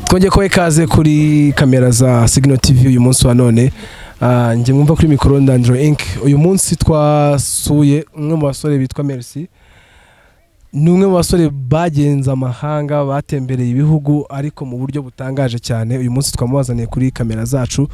twongeye ko ikaze kuri kamera za Signal TV uyu munsi wa none. Nje mwumva kuri micro Ndandro Inc. Uyu munsi twasuye umwe mu basore bitwa Merci. Ni umwe mu basore bagenza amahanga batembereye ibihugu ariko mu buryo butangaje cyane. Uyu munsi twamubazaniye kuri kamera zacu.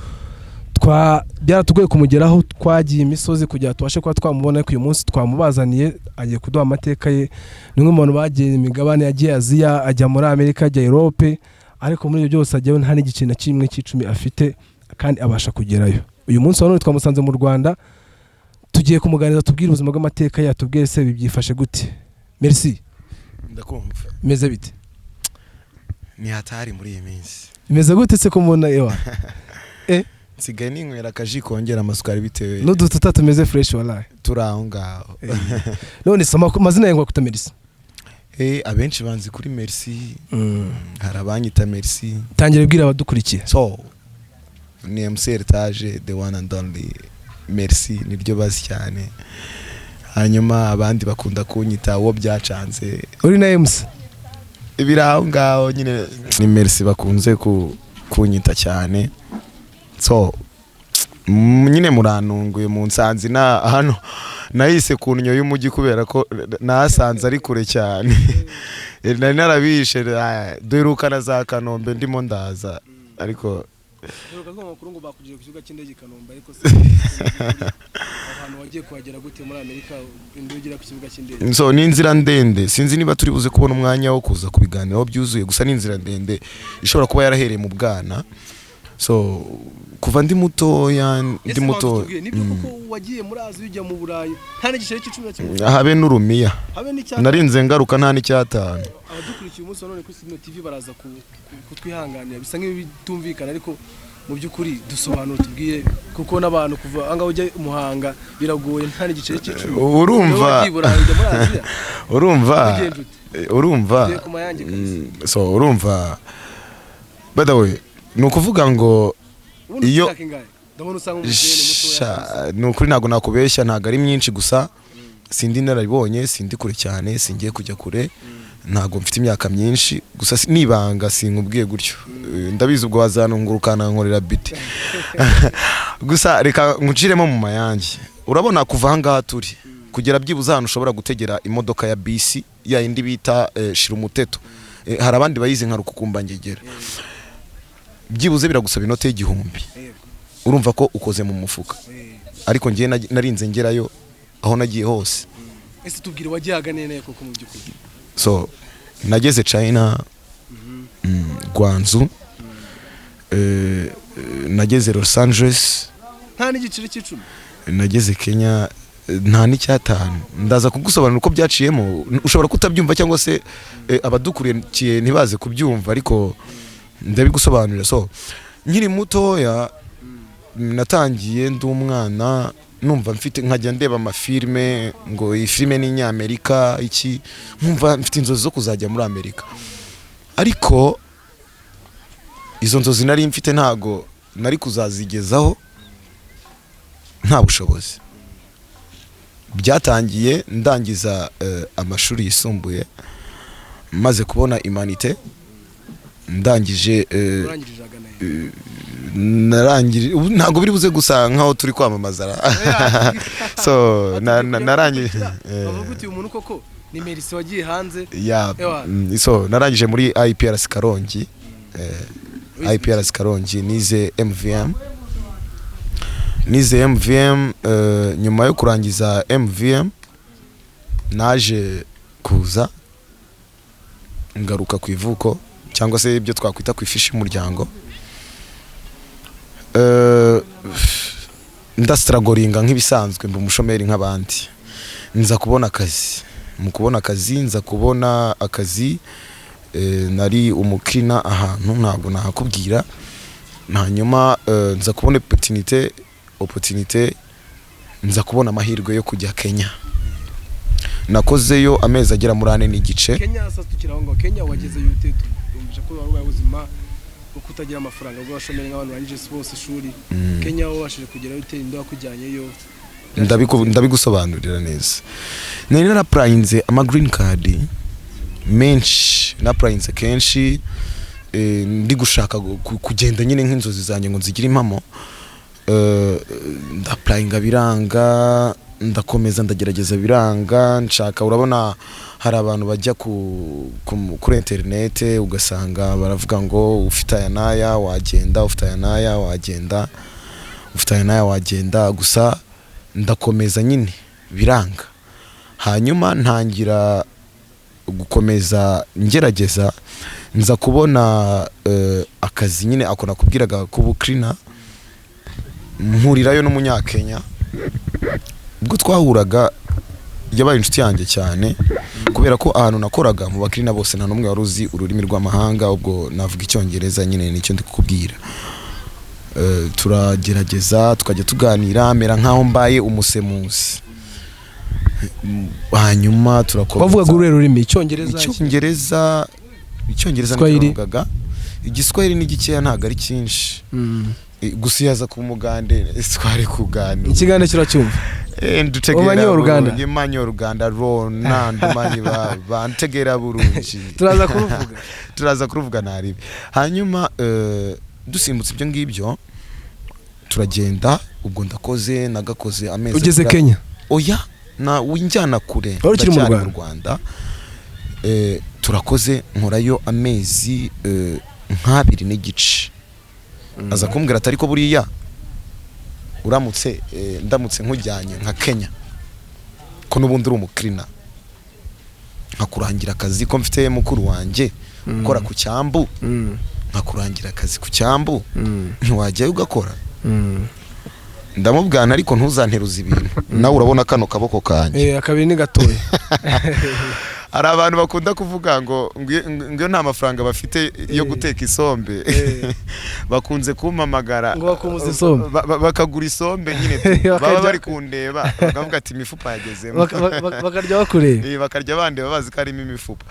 Byaratugoye kumugeraho, twagiye imisozi kugira tubashe kuba twamubona, ko uyu munsi twamubazaniye agiye kuduha amateka ye. Ni umwe mu bantu bagiye imigabane yagiye Aziya, ajya muri Amerika, ajya Europe, ariko muri ibyo byose ajyayo nta n'igice na kimwe cy'icumi afite kandi abasha kugerayo. Uyu munsi wa none twamusanze mu Rwanda, tugiye kumuganiriza tubwire ubuzima bw'amateka ya, tubwire se bibyifashe gute. Merci. Ndakumva. Meze bite? Ni hatari muri iyi minsi. Meze gute se ko mbona ewa? Nsigaye ninywera akaji kongera amasukari bitewe. N'udututa tumeze fresh wallahi. Turaho ngaho. None soma amazina yawe ngwakuta Merci. Abenshi banzi kuri Merci. Hari abanyita Merci. Tangire bwira abadukurikiye. So ni MC Heritage, the one and only Merci, niryo bazi cyane. Hanyuma abandi bakunda kunyita wo byacanze. Uri na MC? Ibiraho ngaho nyine ni Merci bakunze kunyita cyane. So nyine murantunguye mu nsanzi na hano nahise kunyo y'umujyi kubera ko nasanze ari kure cyane. Nari narabishe duherukana za Kanombe ndimo ndaza ariko makuru ngo bakujije ku kibuga cy'indege Kanombe, ariko abantu wagiye kuhagera gute muri Amerika indugera ku kibuga cy'indege? So ni inzira ndende, sinzi niba turi buze kubona umwanya wo kuza kubiganiraho byuzuye, gusa ni inzira ndende ishobora kuba yarahereye mu bwana. So kuva ndi muto nibyo kuko wagiye muri Aziya ujya mu Burayi nta n'igice cy'icumi na kimwe, habe n'urumiya narinze ngaruka nta n'icyatanu. Abadukurikiye umunsi wa none kuri Signal TV baraza kutwihanganira, bisa nk'ibitumvikana ariko mu by'ukuri dusobanura tubwiye, kuko n'abantu kuva anga ujya Muhanga biragoye nta n'igice cy'icumi. urumva by the way nukuvuga ngo iyo nukuri ntago nakubeshya, ntago ari myinshi, gusa sindi narabibonye, sindi kure cyane, singiye kujya kure, ntago mfite imyaka myinshi, gusa nibanga sinkubwiye gutyo. Ndabizi ubwo wazanungurukana nkorera biti. Gusa reka nkuciremo mu mayange. Urabona kuva ahangaha turi kugera byibuze ahantu ushobora gutegera imodoka ya bisi ya indi bita shira umuteto, hari abandi bayizi nka Rukukumba Ngegera, byibuze biragusaba inote y'igihumbi. Urumva ko ukoze mu mufuka, ariko ngiye narinze ngerayo aho nagiye hose. Ese tubwire wagihaga nene koko mu byukuri? So nageze China, Guangzhou, nageze Los Angeles, nta n'igiciro cy'icumi. Nageze Kenya, nta n'icyatanu. Ndaza kugusobanura uko byaciyemo, ushobora kutabyumva cyangwa se abadukurikiye ntibaze kubyumva, ariko ndabigusobanurira. So nkiri mutoya natangiye ndi umwana numva mfite nkajya ndeba amafilme, ngo iyi filme ni Nyamerika iki, nkumva mfite inzozi zo kuzajya muri Amerika, ariko izo nzozi nari mfite ntago nari kuzazigezaho nta bushobozi. Byatangiye ndangiza amashuri yisumbuye, maze kubona Humanité, ndangije narangije ntago biri buze gusa nkaho turi kwamamaza. So narangije bavuga uti umuntu koko ni Merci wagiye hanze. So narangije muri IPRS Karongi, IPRS Karongi nize MVM. Nyuma yo kurangiza MVM naje kuza ngaruka ku ivuko, cyangwa se ibyo twakwita ku ifishi y'umuryango. Ndastragoringa nk'ibisanzwe, mba umushomeri nk'abandi. Nza kubona akazi, mu kubona akazi nza kubona akazi, nari umukina ahantu ntabwo nahakubwira. Hanyuma nza kubona opportunité, nza kubona amahirwe yo kujya Kenya. Nakozeyo amezi agera muri 4 n'igice. Kenya tukiraho ngo Kenya wageze yute? Tumvisha ko wari ubuzima kutagira amafaranga bwo bashomera nk'abantu barangije bose ishuri. Kenya wabashije kugera yute? Ndo wakujyanyeyo? Ndabigusobanurira neza. Nari naraplayinze ama green card menshi, naplayinze kenshi, ndi gushaka kugenda nyine nk'inzozi zanjye ngo nzigire impamo, ndapurayinga biranga, ndakomeza ndagerageza biranga, nshaka, urabona hari abantu bajya kuri interinete ugasanga baravuga ngo ufite aya n'aya wagenda, ufite aya n'aya wagenda, ufite aya n'aya wagenda, gusa ndakomeza nyine biranga. Hanyuma ntangira gukomeza ngerageza, nza kubona akazi nyine ako nakubwiraga k'ubukrina, mpurirayo n'umunyakenya. Ubwo twahuraga yabaye inshuti yanjye cyane, kubera ko ahantu nakoraga mu bakrina bose nta n'umwe wari uzi ururimi rw'amahanga, ubwo navuga icyongereza nyine nicyo ndi kukubwira. Turagerageza tukajya tuganira, mera nkaho mbaye umusemuzi. Hanyuma turakomeza. Wavuga gure rurimi icyongereza? Icyongereza navugaga. Igiswahili ni gikeya, ntago ari cyinshi. Gusa yaza ku mugande twari kuganira. Ikigande kiracyumva? Ndutegera Uruganda. Yemanyo Uruganda rona ndumanyi bantegera burungi. Turaza kuruvuga naribi. Hanyuma dusimbutse ibyo ngibyo turagenda, ubwo ndakoze nagakoze amezi. Ugeze Kenya? Oya, na winjyana kure. Ukiri mu Rwanda. Turakoze nkorayo amezi nk'abiri n'igice. Aza kumbwira ati ariko buriya uramutse ndamutse nkujyanye nka Kenya ko n'ubundi uri umukrina, nkakurangira akazi ko mfite mukuru wanjye ukora ku cyambu, nkakurangira akazi ku cyambu, ntiwajyayo ugakora? Ndamubwana ariko ntuzanteruza ibintu, nawe urabona kano kaboko kanje akabiri ni gatoya. Hari abantu bakunda kuvuga ngo nta mafaranga bafite yo guteka isombe, bakunze kumpamagara ngo bakumuza isombe, bakagura isombe nyine, baba bari kundeba bakavuga ati imifupa yagezemo, bakarya bakureba, bakarya bandeba bazi ko harimo imifupa.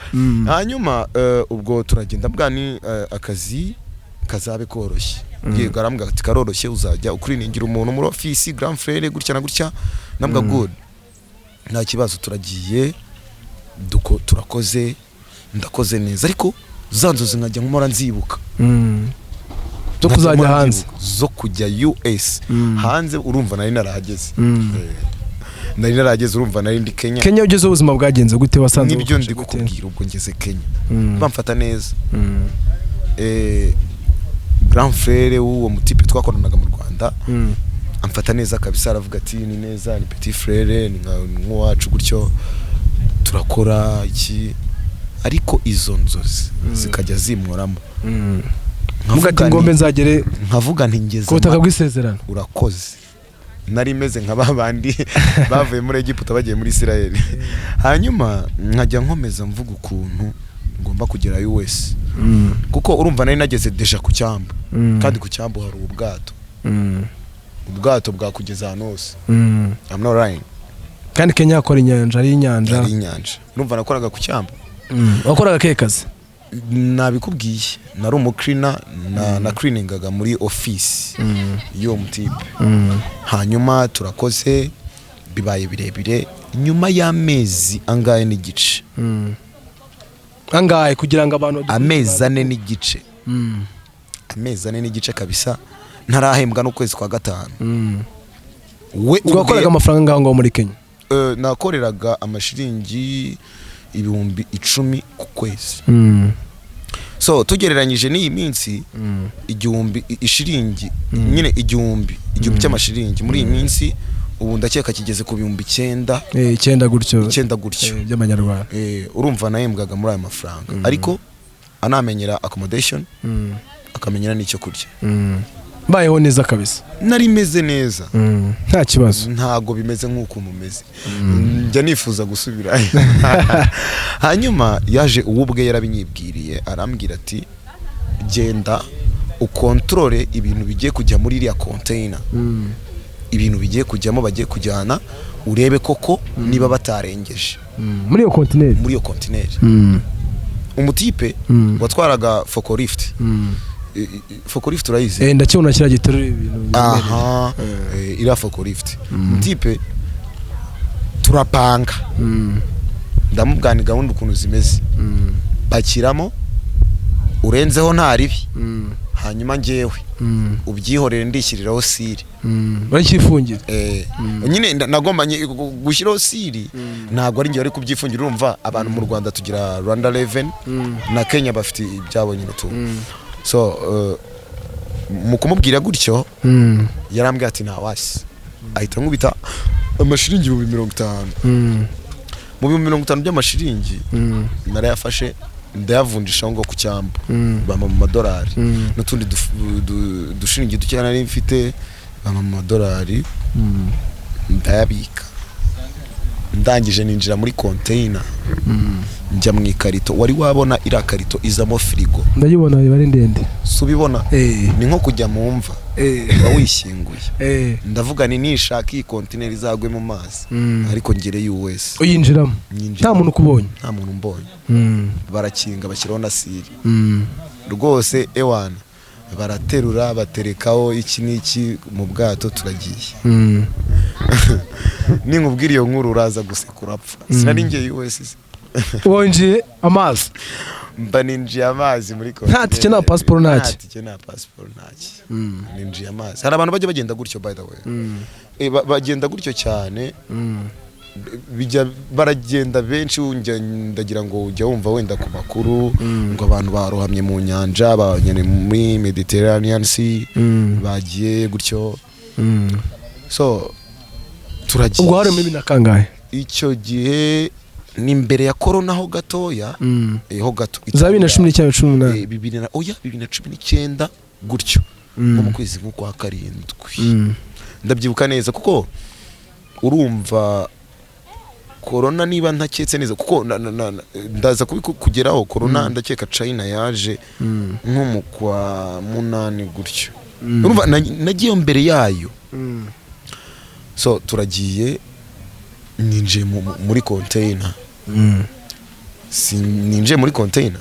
Hanyuma ubwo turagenda bwani akazi kazabe koroshye. Yego arambwira ati karoroshye, uzajya ukuriningira umuntu muri office grand frère gutya na gutya. Nambwa good, nta kibazo. Turagiye turakoze, ndakoze neza, ariko zanzoze nkajya nkora nzibuka zo kuzajya hanze, zo kujya US hanze. Urumva nari narahageze, urumva nari ndi Kenya. Kenya ugeze ubuzima bwagenze gute? Wasanze nibyo ndi kukubwira. Ubwo ngeze Kenya bamfata neza. Grand frère w'uwo mutipe twakoranaga mu Rwanda amfata neza kabisa, aravuga ati ni neza, ni petit frère, ni nk'uwacu gutyo, turakora iki. Ariko izo nzozi zikajya zimworamo, nkavuga ati ngombe nzagere, nkavuga nti ngeze ku butaka bw'isezerano. Urakoze. Nari meze nka babandi bavuye muri Egiputa bagiye muri Israel. Hanyuma nkajya nkomeza mvuga ukuntu ngomba kugera US, kuko urumva nari nageze deja ku cyambu, kandi ku cyambu hari ubwato bwakugeza hano hose. I'm not lying. Kandi Kenya akora inyanja, ari inyanja. Urumva nakoraga ku cyambu. Wakoraga ke kazi? Nabikubwiye, nari umukrina, na cleaningaga muri office y'uwo mutipe. Hanyuma turakoze, bibaye birebire, nyuma y'amezi angahe n'igice. Angahe kugira ngo abantu amezi 4 n'igice. Amezi 4 n'igice kabisa, ntarahembwa n'ukwezi kwa gatanu. Wakoraga amafaranga ngaho muri Kenya? Nakoreraga amashiringi 10,000 ku kwezi. So tugereranyije n'iyi minsi, ishiringi nyine igihumbi cy'amashiringi muri iyi minsi, ubu ndakeka kigeze ku 9,000. 9 gutyo. 9 gutyo by'amanyarwanda. Urumva nahembwaga muri aya mafaranga, ariko anamenyera accommodation, akamenyera n'icyo kurya. Bayeho neza kabisa. Nari meze neza, nta kibazo. Ntago bimeze nk'uko mumeze. Njya nifuza gusubira. Hanyuma yaje uwubwe yarabinyibwiriye, arambwira ati genda ukontrole ibintu bigiye kujya muri iriya container. Ibintu bigiye kujyamo bagiye kujyana, urebe koko niba batarengeje muri iyo container. Umutipe watwaraga forklift. Forklift urayizi? Ndakibona kira giterura ibintu. Ira forklift. Umutipe turapanga, ndamubwani gahunda ukuntu zimeze, bakiramo urenzeho nta ribi hanyuma njyewe ubyihorere ndishyiriraho siri barakifungira nyine nagomba gushyiraho siri ntabwo ari njye ari kubyifungira urumva abantu mu Rwanda tugira Rwanda Revenue na Kenya bafite ibyabo nyine tu so mu kumubwira gutyo yarambwiye ati nta wasi ahita nkubita amashiringi 50 mu 50 by'amashiringi narayafashe ndayavunjisha ngo ku cyambu bama mu madolari n'utundi dushiringi duke nari mfite bama mu madolari ndayabika ndangije ninjira muri container njya mu ikarito wari wabona ira karito izamo frigo ndayibona bari ndende subibona ni nko kujya mu mva wishyinguye ndavuga ni nishaka iyi container izagwe mu mazi ariko ngere US uyinjiramo nta muntu kubonye nta muntu mbonye barakinga bashyiraho na siri rwose ewana baraterura baterekaho iki n'iki mu bwato turagiye ninkubwira iyo nkuru uraza gusekura apfa sinari ngiye US wonje amazi mba ninjiye amazi muri konti nta tike na passport ntaki nta tike na passport ntaki ninjiye amazi hari abantu bajya bagenda gutyo by the way bagenda gutyo cyane bijya baragenda benshi ndagira ngo ujya wumva wenda ku makuru ngo abantu barohamye mu nyanja banyene muri Mediterranean Sea bagiye gutyo so turagiye ubwo hari muri nakangahe icyo gihe ni mbere ya corona ho gatoya ho gato za 2018 2019 gutyo mu kwezi kwa karindwi ndabyibuka neza kuko urumva corona niba ntaketse neza kuko ndaza kugeraho corona ndakeka China yaje nko mu kwa 8 gutyo urumva nagiye mbere yayo so turagiye ninje muri container ninje muri container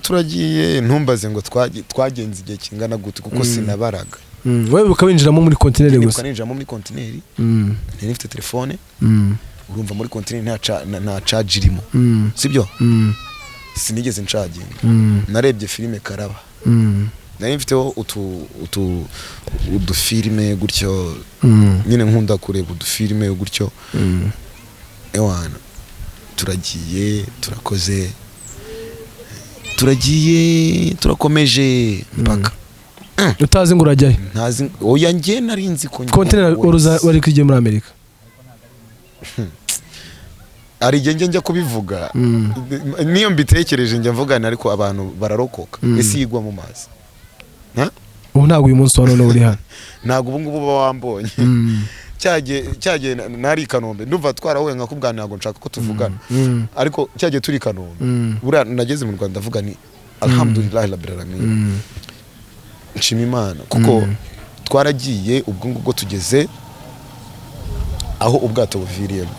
turagiye ntumbaze ngo twagenze igihe kingana gute kuko sinabaraga wewe ukabinjiramo muri container gusa ukaninjiramo muri container nari mfite telefone urumva muri container nta charge irimo sibyo sinigeze ncaginga narebye filime Karaba nari mfiteho udufilime gutyo nyine nkunda kureba udufilime gutyo ewana turagiye turakoze turakomeje mpaka utazi ngo urajyayo ntazi oya njye nari nzi ko container wari kujya muri Amerika ari njya kubivuga niyo mbitekereje njya mvugana ariko abantu bararokoka ese yigwa mu mazi ubu ntabwo uyu munsi wa none uri hano ntabwo ubu ngubu baba wambonye cyagiye nari Kanombe ndumva twarahuye nka kubwana ntabwo nshaka ko tuvugana ariko cyagiye turi Kanombe buriya nageze mu Rwanda avuga ni alhamdulillah rabbil alamin nshima Imana kuko twaragiye ubwo ngubwo tugeze aho ubwato buviriyemo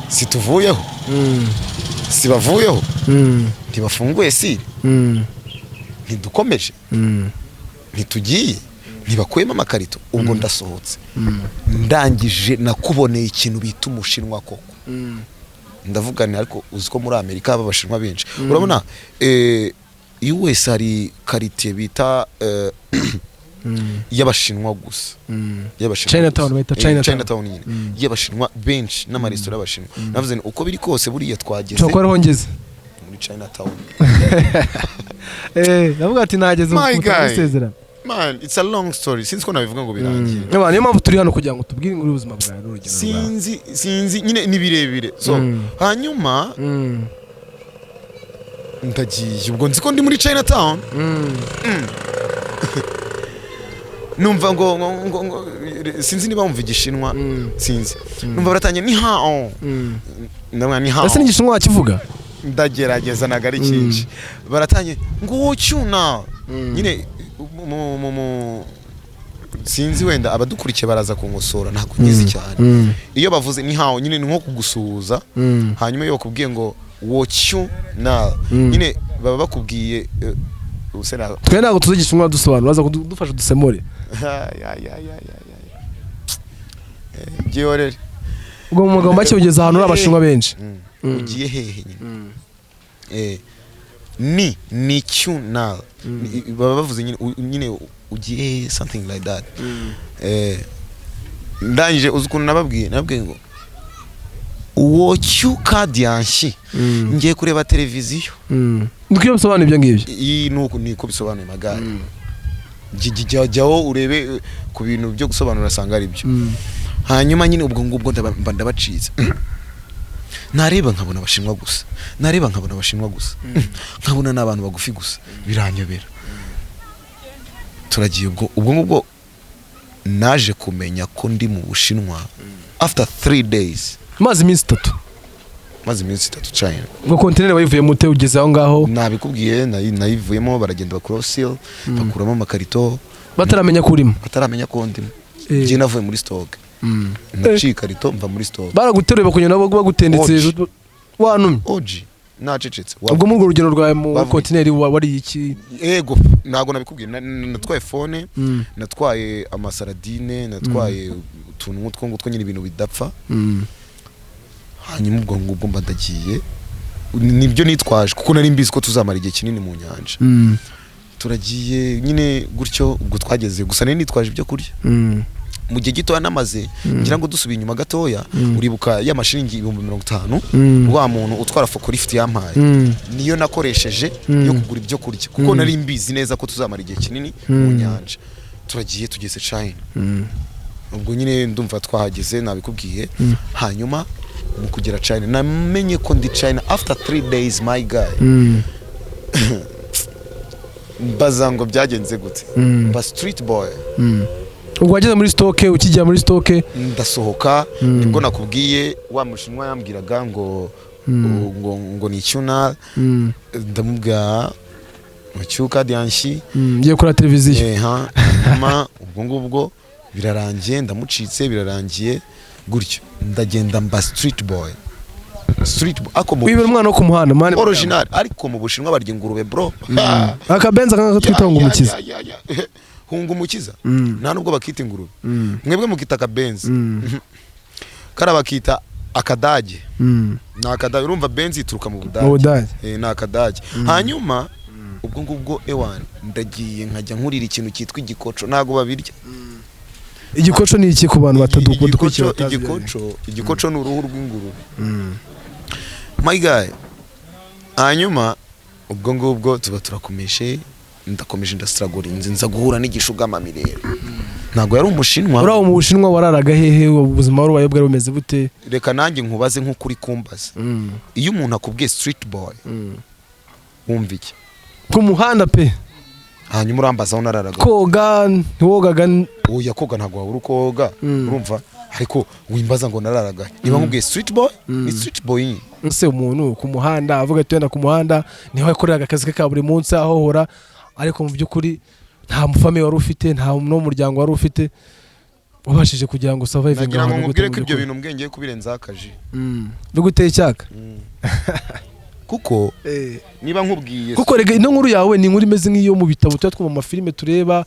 situvuyeho sibavuyeho ntibafunguye siri ntidukomeje ntitugiye ntibakuyemo amakarito ubwo ndasohotse ndangije nakuboneye ikintu bita umushinwa koko ndavugana ariko uziko muri Amerika abashinwa benshi urabona US hari karite bita y'abashinwa gusa Chinatown bita Chinatown nyine y'abashinwa benshi n'amaresitora y'abashinwa navuze uko biri kose buriya twageze cyo ko ngeze muri Chinatown navuga ati nageze mu gusezerana man it's a long story sinzi ko nabivuga ngo birangiye niyo mpamvu turi hano kugira ngo tubwire inkuru y'ubuzima bwawe n'urugendo sinzi nyine ni birebire so hanyuma ndagiye ubwo nzi ko ndi muri Chinatown numva ngo sinzi niba wumva igishinwa sinzi numva baratangiye ni hao ndamwa ni hao ese n'igishinwa kivuga ndagerageza nagari cyinshi baratangiye ngo cyuna nyine sinzi wenda abadukurikiye baraza kunkosora ntabwo nyizi cyane iyo bavuze ni hao nyine ni nko kugusuhuza hanyuma iyo bakubwiye ngo wochu na nyine baba bakubwiye twe ntabwo tuzigishinwa dusobanura baza kudufasha dusemore giyorere ubwo mu magambo make ugeze ahantu uri abashinwa benshi ugiye hehe nyine ni cyunal baba bavuze nyine ugiye hehe something like that ndangije uzi ukuntu nababwiye ngo uwo cyukadyanshi ngiye kureba televiziyo ndikwiye bisobanura ibyo ngibyo iyi niko bisobanuye magare jyaho urebe ku bintu byo gusobanura asanga ari byo hanyuma nyine ubwo ngubwo ndabacitse nareba nkabona abashinwa gusa nkabona n'abantu bagufi gusa biranyobera turagiye ubwo ngubwo naje kumenya ko ndi mu Bushinwa after 3 days maze iminsi 3 China ngo kontinere wayivuyemo ute ugeze aho ngaho nabikubwiye nayivuyemo baragenda bakora seal bakuramo amakarito bataramenya ko ndimo je navuye muri stock naciye karito mva muri stock baraguteruye bakunyana bagutendetse wanumye oji nacecetse ubwo mu rugendo rwawe mu kontineri wari iki yego nago nabikubwiye natwaye phone natwaye amasaradine natwaye utuntu nk'utwo nyine ibintu bidapfa hanyuma ubwo ngubwo mbadagiye nibyo nitwaje kuko nari mbizi ko tuzamara igihe kinini mu nyanja turagiye nyine gutyo ubwo twageze gusa nari nitwaje ibyo kurya mu gihe gito namaze ngira ngo dusubiye inyuma gatoya uribuka ya mashiringi 50 wa muntu utwara forklift yampaye niyo nakoresheje yo kugura ibyo kurya kuko nari mbizi neza ko tuzamara igihe kinini mu nyanja turagiye tugeze China ubwo nyine ndumva twahageze nabikubwiye hanyuma mu kugera China namenye ko ndi China after 3 days my guy bazango byagenze gute ba street boy ubwo wageze muri stock ukijya muri stock ndasohoka nibwo nakubwiye wa mushinwa yambwiraga ngo ni cyuna ndamubwira mucyuka dyanshi ngiye kuri televiziyo ubwo ngubwo birarangiye ndamucitse birarangiye gutyo ndagenda mba street boy wibera umwana wo ku muhanda man original ariko mu Bushinwa barya ingurube bro akabenza kanga twita ngo umukiza hunga umukiza nta nubwo bakita ingurube mwebwe mukita akabenzi karabakita akadage na akadage urumva benzi ituruka mu Budage na akadage hanyuma ubwo ngubwo ewan ndagiye nkajya nkurira ikintu cyitwa igikoco nago babirya igikoco ni iki ku bantu batadukurikira igikoco ni uruhu rw'ingurube my guy hanyuma ubwo ngubwo tuba turakomeshe ndakomeje ndastragorinze nza guhura n'igishugama mirere ntago yari umushinwa uraho mu Bushinwa wararaga hehe ubuzima warubaye bwari bumeze bute reka nanjye nkubaze nk'ukuri kumbaza iyo umuntu akubwiye street boy wumva iki ku muhanda pe hanyuma urambaza aho nararaga koga ntiwogaga oya koga ntago wabura koga urumva ariko wimbaza ngo nararaga niba nkubwiye street boy ni street boy nse umuntu ku muhanda avuga tuyenda ku muhanda niho yakoreraga akazi ke ka buri munsi ahohora ariko mu byukuri nta mufame wari ufite nta n'umuryango wari ufite wabashije kugira ngo survive nagira ngo nkubwire ko ibyo bintu mbwengeye kubirenza akaji biguteye icyaka kuko niba nkubwiye kuko rega ino nkuru yawe ni inkuru imeze nk'iyo mu bitabo tuba twumva amafilime tureba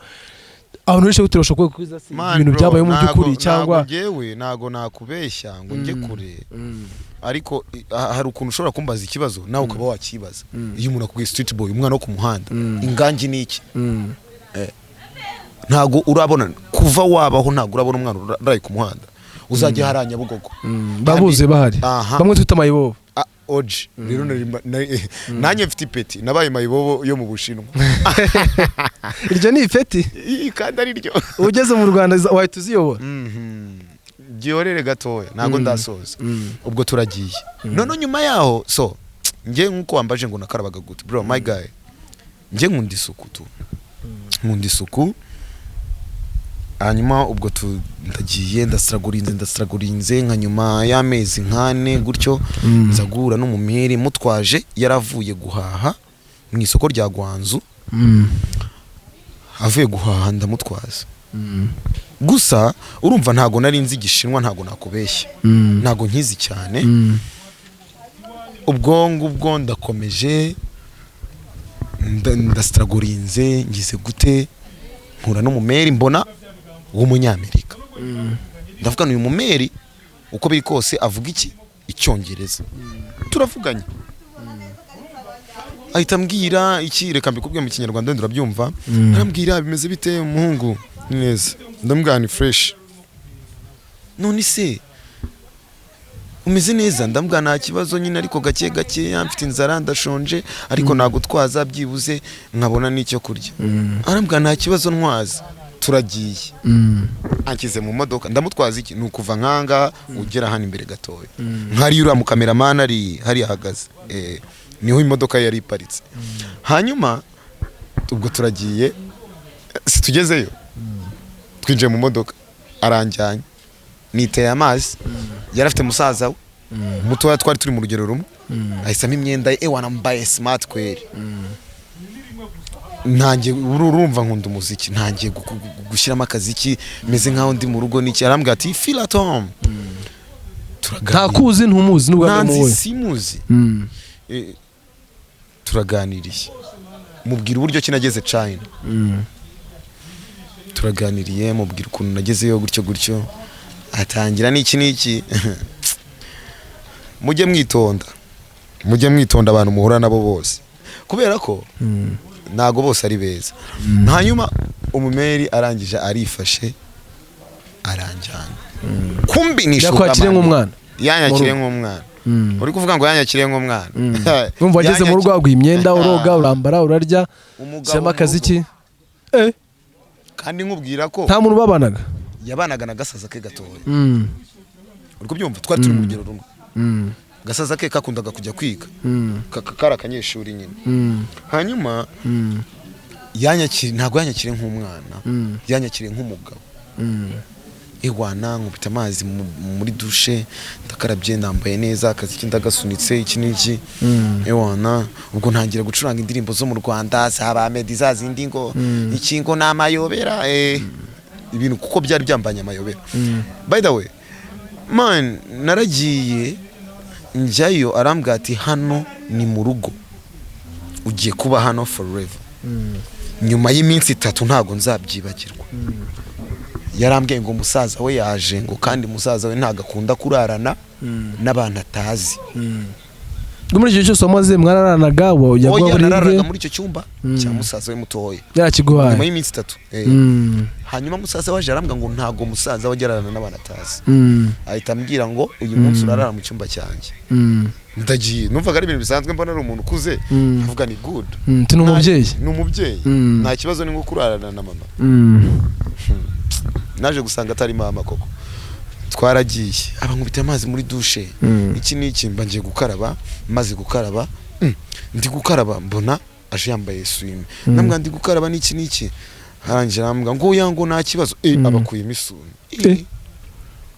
abantu benshi guterosha kwe kwiza ibintu byabaye mu byukuri cyangwa jewe nago nakubeshya ngo nge kure ariko hari ukuntu ushobora kumbaza ikibazo nawe ukaba wakibaza iyo umuntu akubwiye street boy umwana wo ku muhanda ingangi niki ntago urabona kuva wabaho ntago urabona umwana uraye ku muhanda uzajya haranya Bugogo babuze bahari bamwe twita mayibobo oji rero nanye mfite ipeti nabaye mayibobo yo mu Bushinwa iryo ni ipeti kandi ari ryo ugeze mu Rwanda wahita uziyobora giorere gatoya ntago ndasoza ubwo turagiye none nyuma yaho so nge nkuko wambaje ngo nakarabaga gute bro my guy nge nkunda isuku tu nkunda isuku hanyuma ubwo ndagiye ndastragorinze nka nyuma y'amezi nkane gutyo nzagura n'umumeri mutwaje yaravuye guhaha mu isoko rya Gwanzu avuye guhaha ndamutwaza gusa urumva ntago nari nzi Igishinwa ntago nakubeshya ntago nkizi cyane ubwo ndakomeje ndastragorinze ngize gute mpura n'umumeri mbona w'umunyamerika ndavuga uyu mumeri uko biri kose avuga iki icyongereza turavuganye ahita ambwira iki reka mbikubwiye mu kinyarwanda ndurabyumva arambwira bimeze bite umuhungu neza ndambwira ni fresh none se umeze neza ndambwira nta kibazo nyine ariko gake gake mfite inzara ndashonje ariko nagutwaza byibuze nkabona n'icyo kurya arambwira nta kibazo ntwaza turagiye ankize mu modoka ndamutwaza iki nukuva nkanga ugera hano imbere gatoya nkari ura mu cameraman ari hari ahagaze niho imodoka yari iparitse hanyuma ubwo turagiye situgezeyo twinjiye mu modoka aranjyanye niteye amazi yarafite musaza we mutoya twari turi mu rugero rumwe ahisamo imyenda wanambaye smart kweri ntangiye urumva nkunda umuziki ntangiye gushyiramo akaziki meze nkaho ndi mu rugo n'iki arambwira ati feel at home ntakuzi ntumuzi nubwo ntanzi simuzi turaganiriye mubwira uburyo ki nageze China turaganiriye mubwira ukuntu nagezeyo gutyo atangira n'iki mujye mwitonda abantu muhura nabo bose kubera ko ntago bose ari beza hanyuma umumeri arangije arifashe aranjyana kumbi yakwakire nk'umwana yanyakire nk'umwana uri kuvuga ngo yanyakire nk'umwana urumva wageze mu rugo waguha imyenda uroga urambara urarya shyiramo akaziki kandi nkubwira ko nta muntu babanaga yabanaga na gasaza ke gatoya uri kubyumva twari turi mu rugero rumwe gasaza ke kakundaga kujya kwiga kara akanyeshuri nyine hanyuma yanyakire ntago yanyakire nk'umwana yanyakire nk'umugabo ewana nkubita amazi muri dushe ndakarabye ndambaye neza akazi kindagasunitse iki n'iki ewana ubwo ntangira gucuranga indirimbo zo mu Rwanda zaba Meddy zazindi ngo iki ngo namayobera ibintu kuko byari byambanye amayobera by the way man naragiye njyayo arambwira ati hano ni mu rugo ugiye kuba hano forever nyuma y'iminsi 3 ntago nzabyibagirwa yarambwiye ngo musaza we yaje ngo kandi musaza we ntagakunda kurarana n'abantu atazi muri icyo cyose wamaze mwararanaga nararaga muri icyo cyumba cya musaza we mutoya yakiguhaye nyuma y'iminsi 3 hanyuma musaza waje arambwira ngo ntago musaza we agerarana n'abantu atazi ahita ambwira ngo uyu munsi urarara mu cyumba cyanjye ndagiye numvaga ari ibintu bisanzwe mbona ari umuntu ukuze avuga ni good ni umubyeyi nta kibazo ni ngo kurarana na mama naje gusanga atari mama koko twaragiye abankubita amazi muri dushe iki n'iki mba ngiye gukaraba maze gukaraba ndi gukaraba mbona aje yambaye swime nambwa ndi gukaraba n'iki harangira nambwa ngo yango nta kibazo abakuye imisuni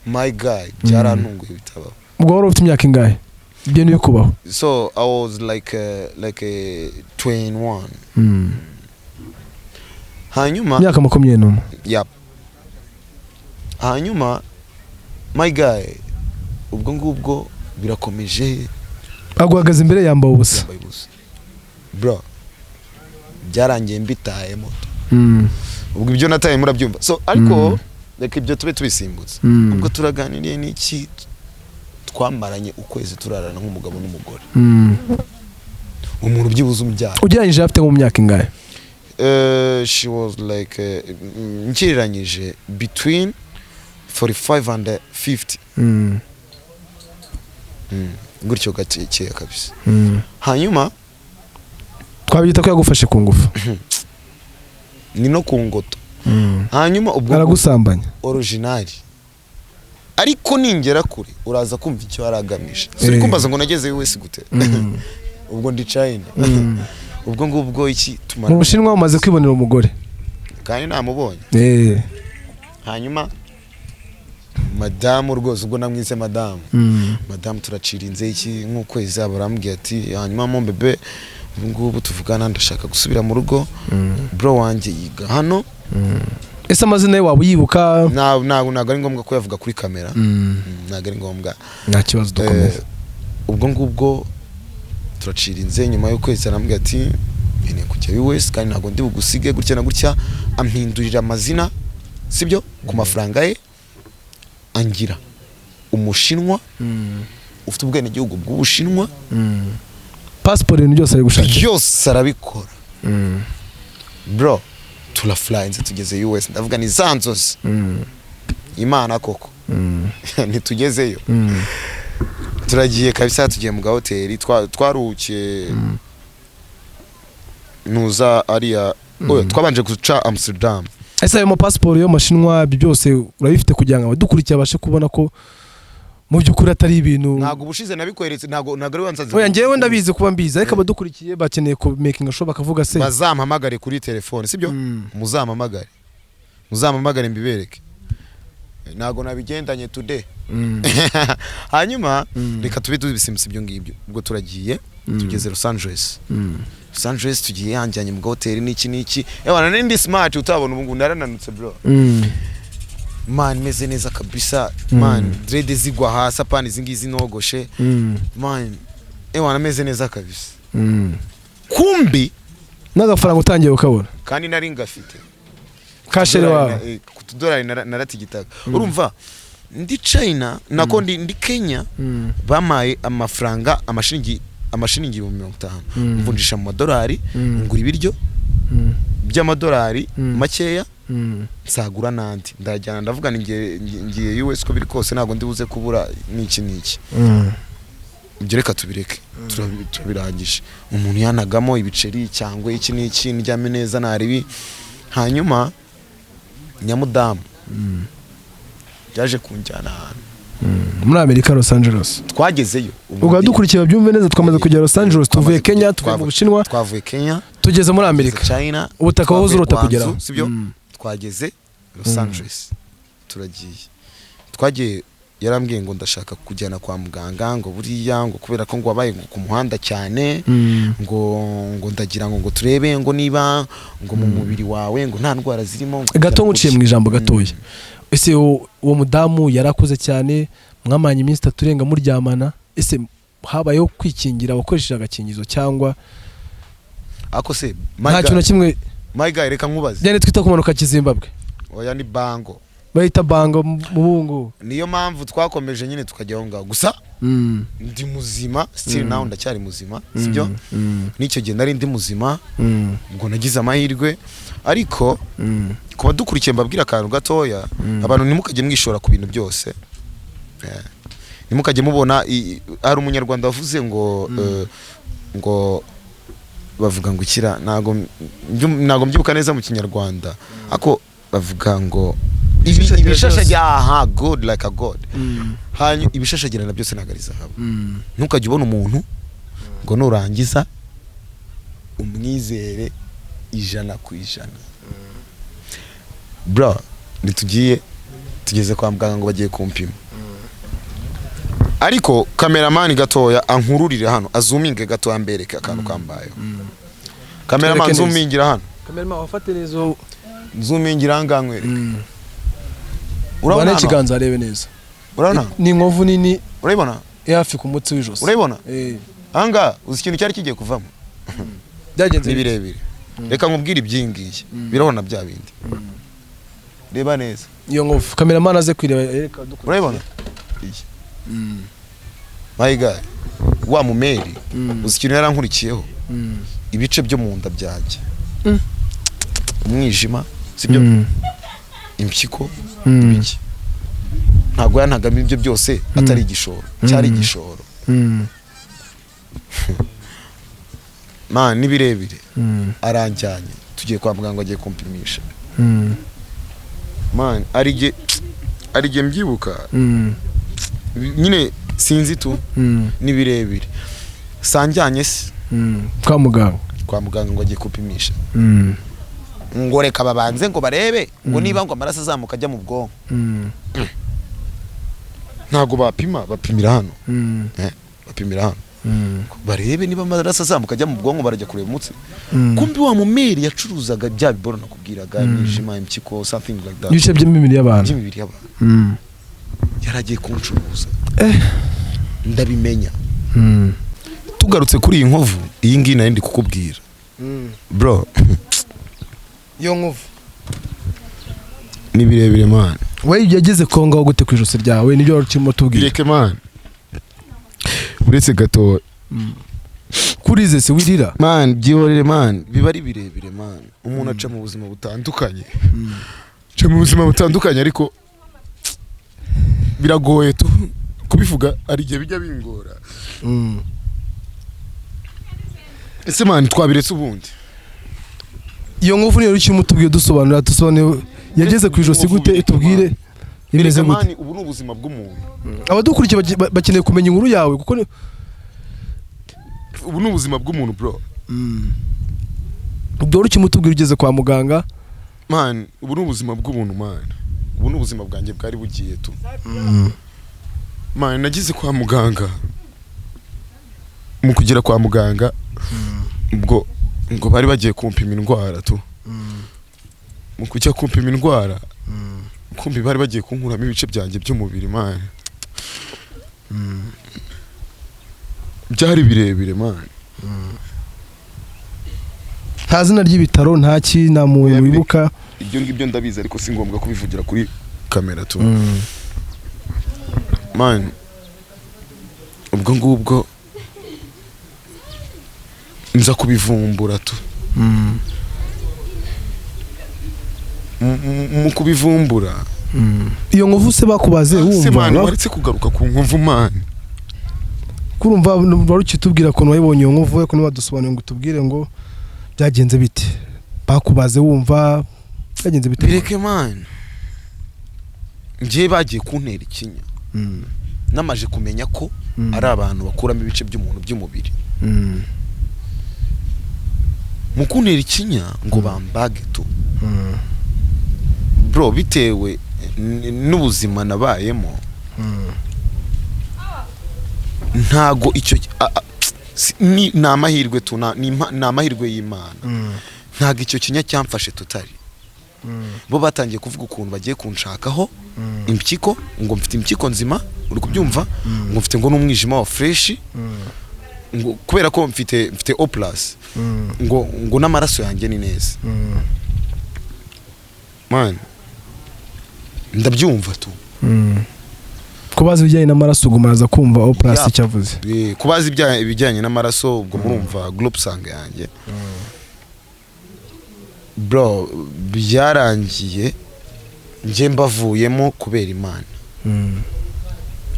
my guy byarantunguye bitabaho ubwo wari ufite imyaka ingahe ibyo niyo kubaho so I was like a 21 hanyuma imyaka 21 yep hanyuma my guy ubwo ngubwo birakomeje aguhagaze imbere yambaye ubusa bro byarangiye mbitaye moto ubwo ibyo nataye murabyumva so ariko reka ibyo tube tubisimbutse ubwo turaganiriye n'iki twamaranye ukwezi turarana nk'umugabo n'umugore umuntu byibuze umbyara ugereranyije afite mu myaka ingahe she was like nkiranyije between 45 and 50 gutyo gake kabisa hanyuma twabyita ko yagufashe ku ngufu ni no ku ngoto hanyuma ubwo aragusambanya originali ariko ningera kure uraza kumva icyo aragamije suri kumbaza ngo nageze wese gute ubwo ndi China ubwo ngubwo iki mu Bushinwa umaze kwibonera umugore kandi namubonye hanyuma madamu rwose ubwo namwise madamu turacirinze iki nk'ukwezi abarambwiye ati hanyuma mo bebe ngubu tuvugana ndashaka gusubira mu rugo bro wanjye yiga hano ese amazina ye waba yibuka ntago ari ngombwa ko yavuga kuri kamera ntago ari ngombwa nta kibazo dukomeza ubwo ngubwo turacirinze nyuma y'ukwezi arambwiye ati nene kujya US kandi ntago ndi bugusige gutya na gutya ampindurira amazina sibyo ku mafaranga ye angira umushinwa ufite ubwene gihugu bw'Ubushinwa passport ibintu byose ari gushaka byose arabikora bro turaflyinze tugeze US ndavuga ni zanzozi Imana koko ntitugezeyo turagiye kabisa tugiye mu hoteli twarukiye nuza ariya twabanje guca Amsterdam. Ese ayo passport yo mashinwa byose urabifite kugira ngo abadukurikiye abashe kubona ko mu by'ukuri atari ibintu ntago ubushize nabikweretse ntago ari wansaze. Oya ngewe ndabizi kuba mbizi ariko abadukurikiye bakeneye ko making a show bakavuga se bazampamagare kuri telefone sibyo muzampamagare mbibereke ntago nabigendanye today hanyuma reka tube tubisimutse ibyo ngibyo ubwo turagiye tugeze Los Angeles Los Angeles tugiye yanjyanye mu hoteli n'iki ewana n'indi smart utabona ubu narananutse bro man meze neza kabisa man dread zigwa hasi apana izingizi nogoshe man ewana meze neza kabisa kumbi n'agafaranga utangiye ukabona kandi nari ngafite kashere wawe $2 naratigitaga urumva ndi China nako ndi Kenya bamaye amafaranga amashiringi 50 mvunjisha mu madolari ngura ibiryo by'amadolari makeya nsagura nandi ndajyana ndavuga ngiye US ko biri kose ntago ndibuze kubura niki ibyo reka tubireke turabirangije umuntu yanagamo ibiceri cyangwa iki niki njyame neza naribi hanyuma nyamudamu yaje kunjyana ahantu muri Amerika Los Angeles twagezeyo ubwo dukurikiye byumve neza twamaze kugera Los Angeles tuvuye Kenya tuvuye mu Bushinwa twavuye Kenya tugeze muri Amerika China ubutaka wahoze urota kugeraho sibyo twageze Los Angeles twagiye yarambwiye ngo ndashaka kujyana kwa muganga ngo buriya ngo kubera ko ngo wabaye ku muhanda cyane ngo ndagira ngo turebe ngo niba ngo mu mubiri wawe ngo nta ndwara zirimo gato nguciye mu ijambo gatoya ese uwo mudamu yarakuze cyane mwamanye iminsi 3 renga muryamana ese habayeho kwikingira abakoresheje agakingizo cyangwa ako se nta kintu kimwe my guy reka nkubaze byane twita kumanuka Kizimbabwe oya ni bango bayita bango mu bungu niyo mpamvu twakomeje nyine tukajyaho ngaho gusa ndi muzima still now ndacyari muzima sibyo nicyo gihe nari ndi muzima ngo nagize amahirwe ariko kuba dukurikiye mbabwira akantu gatoya abantu nimukajye mwishora ku bintu byose nimukajye mubona ari umunyarwanda wavuze ngo bavuga ngo ikira nago mbyibuka neza mu kinyarwanda ako bavuga ngo ibishashagiraha good like a god hanyu ibishashagirana byose nagariza habo ntukajye ubona umuntu ngo nurangiza umwizere 100%. Bro tugeze kwa muganga ngo bagiye kumpima ariko cameraman gatoya ankururire hano azuminge gato ambereke akantu kambayo cameraman zoomingira hano cameraman wafate nezo zoomingira angangwereka urabona ikiganza arebe neza urabona ni inkovu nini urabona yafi ku mutsi w'ijose urabona anga uzi ikintu cyari kigiye kuvamo byagenze birebire reka nkubwire ibyingiye birabona bya bindi reba neza iyo nkovu cameraman aze kwireba reka urabona my guy wa mumeri uzi ikintu yarankurikiyeho ibice byo mu nda byanjye umwijima sibyo impyiko ibiki ntago yanagamo ibyo byose atari igishoro cyari igishoro man nibirebire aranjyanye tugiye kwa muganga agiye kumpimisha man arige mbyibuka nyine sinzi tu nibirebire sanjyanye se kwa muganga ngo agiye kupimisha ngo reka babanze ngo barebe ngo niba ngo amaraso azamuka ajya mu bwonko ntago bapimira hano bapimira hano barebe niba amaraso azamuka ajya mu bwonko barajya kureba umutsi kumbi wa mumeri yacuruzaga bya biboro nakubwiraga imijima impyiko something like that ibice by'imibiri y'abantu yaragiye kuncuruza ndabimenya tugarutse kuri iyi nkovu iyi ngiyi nari ndi kukubwira bro iyo nkovu ni birebire man we yageze konga gute ku ijosi ryawe nibyo urimo tubwira bireke man uretse gato kurize se wirira man byihorere man biba ari birebire man umuntu aca mu buzima butandukanye aca mu buzima butandukanye ariko biragoye tu kubivuga ari igihe bijya bingora ese man twabiretse ubundi iyo nkovu niyo ukiri mutubwiye dusobanura yageze ku ijosi gute tubwire imeze gute ubu ni ubuzima bw'umuntu abadukurikiye bakeneye kumenya inkuru yawe kuko ubu ni ubuzima bw'umuntu bro dore ukimutubwira ugeze kwa muganga man ubu ni ubuzima bw'umuntu man ubu ni ubuzima bwanjye bwari bugiye tu man nagize kwa muganga mu kugera kwa muganga ubwo ngo bari bagiye kumpima indwara tu mu kujya kumpima indwara kumbi bari bagiye kunkuramo ibice byanjye by'umubiri man byari birebire man nta zina ry'ibitaro nta nta muntu wibuka ibyo ngibyo ndabizi ariko si ngombwa kubivugira kuri kamera tu man ubwo ngubwo nza kubivumbura tu mu kubivumbura iyo nkovu se bakubaze wumva waretse kugaruka ku nkovu man kurumva barukitubwira ko wayibonye iyo nkovu ariko nibadusobanurira ngo tubwire ngo byagenze bite bakubaze wumva byagenze bite bireke man ngiye bagiye kuntera ikinya namaje kumenya ko ari abantu bakuramo ibice by'umuntu by'umubiri mu kuntera ikinya ngo bambage tu bro bitewe n'ubuzima nabayemo ntago icyo ni amahirwe tu ni amahirwe y'Imana ntago icyo kinya cyamfashe tutari bo batangiye kuvuga ukuntu bagiye kunshakaho impyiko ngo mfite impyiko nzima uri kubyumva ngo mfite ngo n'umwijima wa fresh ngo kubera ko mfite O+ ngo n'amaraso yanjye ni neza man ndabyumva tu kubaza ibijyanye n'amaraso gumaraza kumva O+ cyavuze kubaza ibijyanye n'amaraso ubwo murumva group sang yanjye bro byarangiye nje mbavuyemo kubera Imana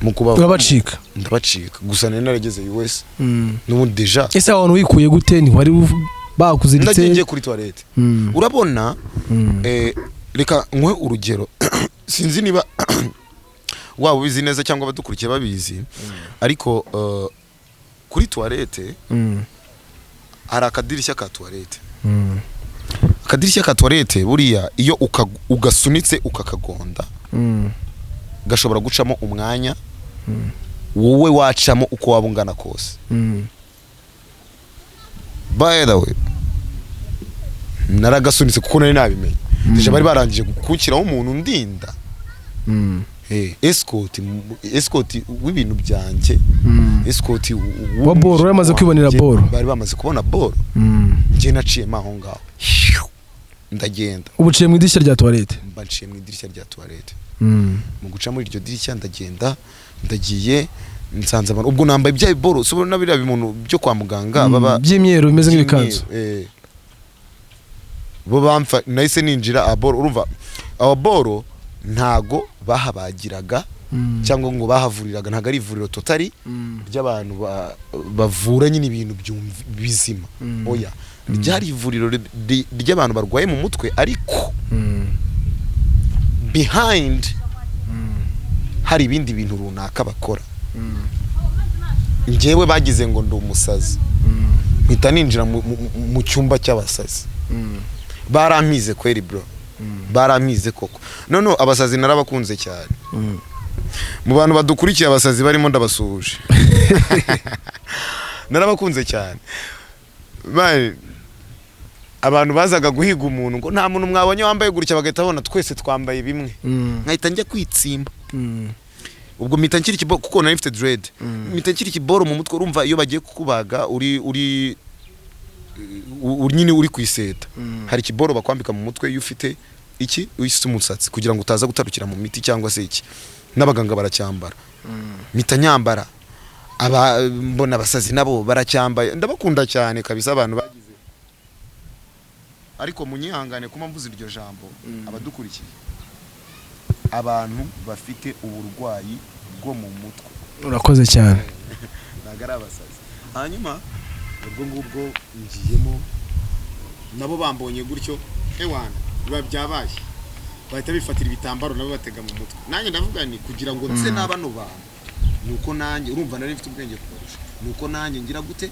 mu kubabacika ndabacika gusa nari narageze US n'ubundi deja ese abantu wikuye gute ni wari bakuziritse ndagiye kuri toilette urabona reka nkwe urugero sinzi niba waba ubizi neza cyangwa abadukurikiye babizi ariko kuri toilette hari akadirishya ka toilette akadirishya ka toilette buriya iyo ugasunitse ukakagonda gashobora gucamo umwanya wowe wacamo uko waba ungana kose by the way naragasunitse kuko nari nabimenye deje bari barangije gukukiraho umuntu ndinda escort w'ibintu byanjye escort wa boro yamaze kwibonera boro bari bamaze kubona boro nje naciye maho ngaho ndagenda ubuciye mu idirishya rya toilette mbaciye mu idirishya rya toilette mu guca muri iryo dirishya ndagenda ndagiye nsanze abantu ubwo nambaye bya boro so nabira bimuntu byo kwa muganga baba by'imyero bimeze nk'ibikanzu bo bamfa nahise ninjira aboro urumva abo boro ntago bahabagiraga cyangwa ngo bahavuriraga ntago ari ivuriro totari ry'abantu bavura nyine ibintu bizima oya ryari ivuriro ry'abantu barwaye mu mutwe ariko behind hari ibindi bintu runaka bakora njyewe bagize ngo ndi umusazi mpita ninjira mu cyumba cy'abasazi barampize kweri bro barampize koko none abasazi narabakunze cyane mu bantu badukurikiye abasazi barimo ndabasuhuje narabakunze cyane abantu bazaga guhiga umuntu ngo nta muntu mwabonye wambaye gutya bagahita babona twese twambaye bimwe nkahita njya kwitsimba ubwo mpita nkiri kiboro kuko nari mfite dread mpita nkiri kiboro mu mutwe urumva iyo bagiye kukubaga uri nyine uri kwiseta hari kiboro bakwambika mu mutwe iyo ufite iki uyise umusatsi kugira ngo utaza gutarukira mu miti cyangwa se iki n'abaganga baracyambara mpita nyambara mbona abasazi nabo baracyambaye, ndabakunda cyane kabisa abantu bagize, ariko munyihangane kuma mvuze iryo jambo abadukurikiye, abantu bafite uburwayi bwo mu mutwe. Urakoze cyane. Ntabwo ari abasazi. Hanyuma ubwo ngubwo ngiyemo nabo bambonye gutyo ewana biba byabaye, bahita bifatira ibitambaro nabo batega mu mutwe. Nanjye ndavuga ni kugira ngo nse n'abano bantu, nuko nanjye urumva nari mfite ubwenge kubarusha, nuko nanjye ngira gute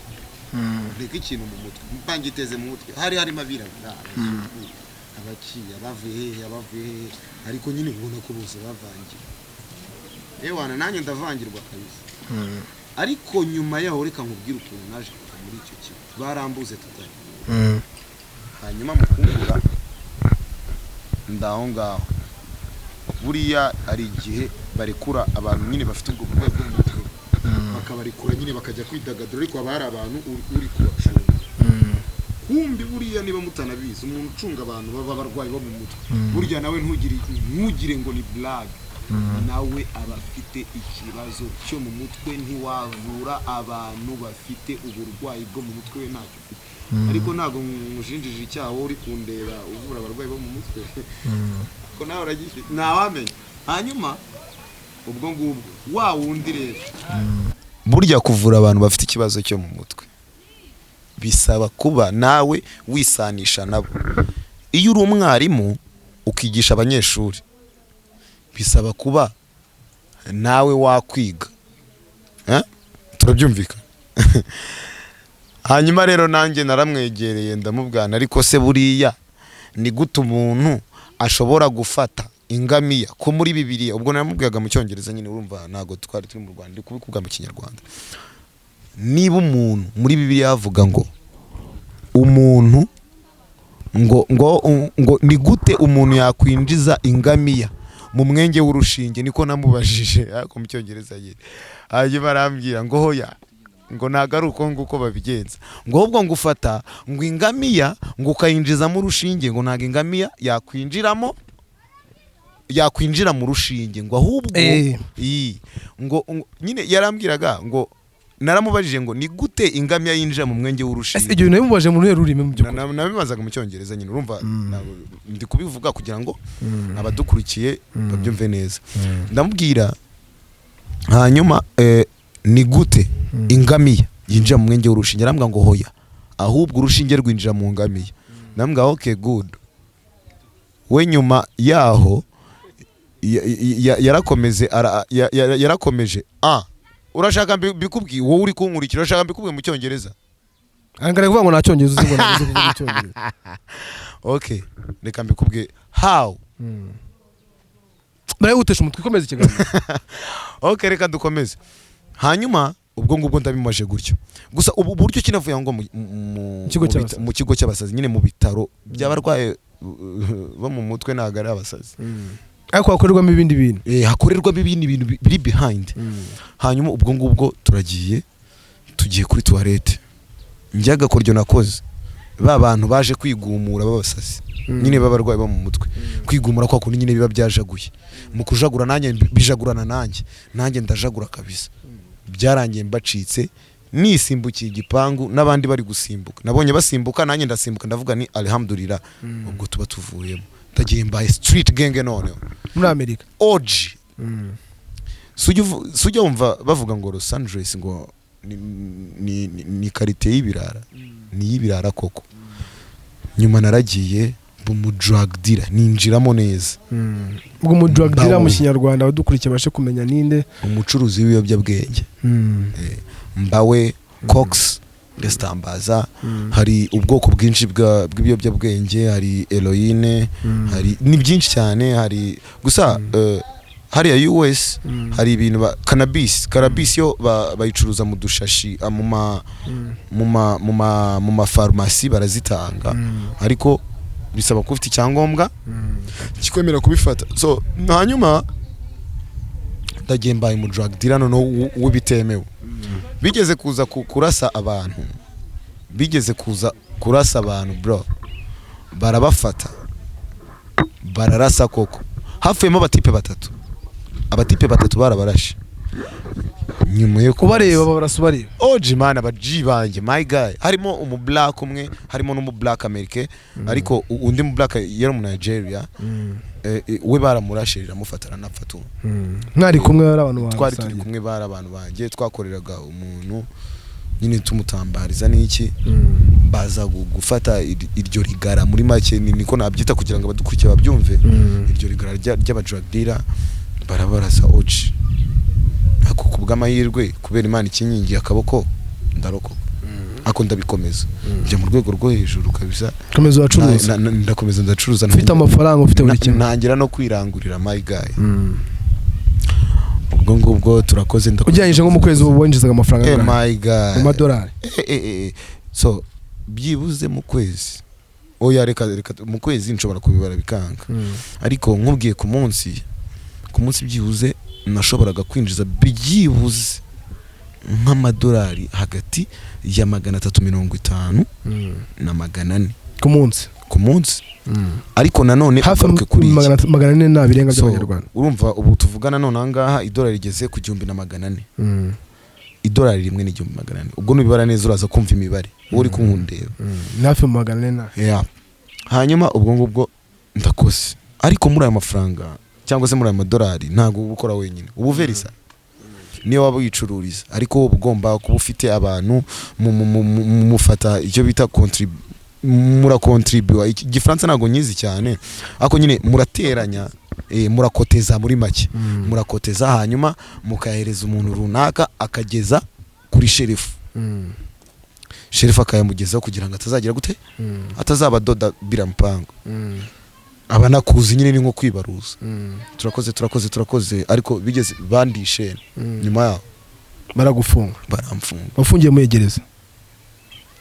reka ikintu mu mutwe mpangiteze mu mutwe. Hari harimo abirabura abaciye abavuye ariko nyine ubona ko bose bavangira ewana, nanjye ndavangirwa kabisa. Ariko nyuma yaho reka nkubwire ukuntu naje kuva muri icyo kigo, barambuze tutari. Hanyuma mukungura ndaho ngaho, buriya ari igihe barekura abantu nyine bafite ubwo burwayi bwo mu mutwe, bakabarekura nyine bakajya kwidagadura, ariko haba hari abantu uri kubacunga. Kumbi buriya niba mutanabizi, umuntu ucunga abantu baba barwayi bo mu mutwe, burya nawe ntugire ngo ni blague, nawe aba afite ikibazo cyo mu mutwe. Ntiwavura abantu bafite uburwayi bwo mu mutwe we ntacyo ufite. Ariko ntabwo mushinjije icyaha uri kundeba uvura abarwayi bo mu mutwe, ko nawe uragifite ntawamenya. Hanyuma ubwo ngubwo wa wundi rero, burya kuvura abantu bafite ikibazo cyo mu mutwe bisaba kuba nawe wisanisha nabo. Iyo uri umwarimu ukigisha abanyeshuri, bisaba kuba nawe wakwiga, turabyumvika. Hanyuma rero nanjye naramwegereye ndamubwana, ariko se buriya ni gute umuntu ashobora gufata ingamiya ko muri Bibiliya, ubwo namubwiyaga mu cyongereza nyine urumva ntago twari turi mu Rwanda, ndi kubikubwa mu Kinyarwanda. Niba umuntu muri Bibiliya avuga ngo umuntu ngo ni gute umuntu yakwinjiza ingamiya mu mwenge w'urushinge, niko namubajije ariko mu cyongereza nyine. Hanyuma arambwira ngo hoya, ngo ntago ari uko nguko babigenza, ngo ahubwo ngo ufata ngo ingamiya ngo ukayinjizamo urushinge, ngo ntago ingamiya yakwinjira mu rushinge, ngo ahubwo ngo nyine yarambwiraga ngo, naramubajije ngo ni gute ingamiya yinjira mu mwenge w'urushinge. Ibyo bintu bimubaje mu ruhe rurimi mu by'ukuri? Nabibazaga mu cyongereza nyine, urumva ndi kubivuga kugira ngo abadukurikiye babyumve neza. Ndamubwira hanyuma ni gute ingamiya yinjira mu mwenge w'urushinge, arambwira ngo hoya, ahubwo urushinge rwinjira mu ngamiya. Ndamubwira okay good. We nyuma yaho yarakomeje urashaka mbikubwiye wowe uri kunkurikira, urashaka mbikubwiye mu cyongereza? Angara kuvuga ngo nta cyongereza uzi ngo navuze kuvuga mu cyongereza. Okay, reka mbikubwiye how. Barayutesha umutwe, ikomeza ikiganiro. Okay, reka dukomeze. Hanyuma ubwo ngubwo ndabimaje gutyo. Gusa ubu buryo kinavuye ngo mu kigo cy'abasazi nyine mu bitaro by'abarwaye bo mu mutwe ntago ari abasazi. Ariko hakorerwamo ibindi bintu. Hakorerwamo ibindi bintu biri behind. Hanyuma ubwo ngubwo tugiye kuri toilette. Njyaga koryo nakoze. Ba bantu baje kwigumura babasazi. Nyine babarwaye bo mu mutwe. Kwigumura kwa kundi nyine biba byajaguye. Mu kujagura nanjye bijagurana nanjye ndajagura kabisa. Byarangiye mbacitse nisimbukiye igipangu n'abandi bari gusimbuka. Nabonye basimbuka nanjye ndasimbuka, ndavuga ni alhamdulillah, ubwo tuba tuvuyemo. Tagiye mbaye street gang noneho muri Amerika. OG. Sujya umva bavuga ngo Los Angeles ngo ni karite y'ibirara. Ni y'ibirara koko. Nyuma naragiye mu drug dealer ninjiramo neza. Ubwo mu drug dealer mu Kinyarwanda abadukurikiye bashe kumenya ninde? Umucuruzi w'ibiyobyabwenge. Mbawe Cox Destambaza. Hari ubwoko bwinshi bw'ibiyobyabwenge, hari heroine, hari ni byinshi cyane, hari gusa hari ya US, hari ibintu cannabis yo bayicuruza mu dushashi mu ma pharmacy barazitanga, ariko bisaba ko ufite icyangombwa kikwemera kubifata. So hanyuma ndagiye mbaye mu drug dealer no w'ibitemewe. Bigeze kuza kurasa abantu bro, barabafata bararasa koko. Hafuyemo abatipe batatu barabarashe. nyuma yo kubareba barasubareba oji man abaji banjye my guy harimo umu black umwe harimo n'umu black american ariko undi mu black yari mu Nigeria we baramurashirira mufatana napfatu mwari kumwe bari abantu twari turi kumwe bari abantu banjye twakoreraga umuntu nyine tumutambariza n'iki baza gufata iryo rigara muri make niko nabyita kugira ngo abadukurikiye babyumve iryo rigara ry'aba drug dealer barabarasa oji ako kubw'amahirwe kubera Imana ikinyingiye akaboko ndarokoka ako ndabikomeza njya mu rwego rwo hejuru kabisa komeza wacuruza ndakomeza ndacuruza ufite amafaranga ufite buri kimwe ntangira no kwirangurira my guy ubwo ngubwo turakoze ujyanyije nko mu kwezi ubu winjizaga amafaranga my guy mu madolari so byibuze mu kwezi oya reka mu kwezi nshobora kubibara bikanga ariko nkubwiye ku munsi byibuze nashoboraga kwinjiza byibuze nk'amadolari hagati ya 350 na 400 ku munsi ariko nanone hafi kuri 400 na birenga by'abanyarwanda urumva ubu tuvugana none angaha idolari rigeze ku 1400 idolari rimwe ni 1400 ubwo nubibara neza uraza kumva imibare uri kunkundeba hafi 400 yeah hanyuma ubwo ngubwo ndakose ariko muri aya mafaranga cyangwa se muri aya madolari ntago ubukora wenyine ubu verisa niyo waba wicururiza ariko ugomba kuba ufite abantu mufata icyo bita murakontribua igifaransa ntago nyizi cyane ako nyine murateranya murakoteza muri make murakoteza hanyuma mukahereza umuntu runaka akageza kuri sherifu sherifu akayamugezaho kugira ngo atazagira gute atazaba doda birampango abanakuzi nyine ni nko kwibaruza turakoze ariko bigeze bandishe nyuma yaho baragufunga baramfunga bafungiye mu gereza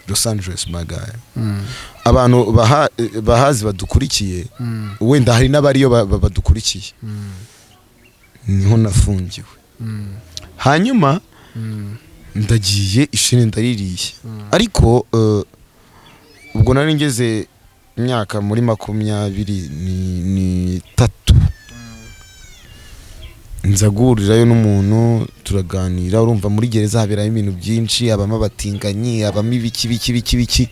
Los Angeles magaye abantu bahazi badukurikiye wenda hari n'abariyo badukurikiye niho nafungiwe hanyuma ndagiye ishini ndaririye ariko ubwo nari ngeze imyaka muri 23 nzagurirayo n'umuntu turaganira urumva muri gereza haberayo ibintu byinshi abama batinganyi abama ibiki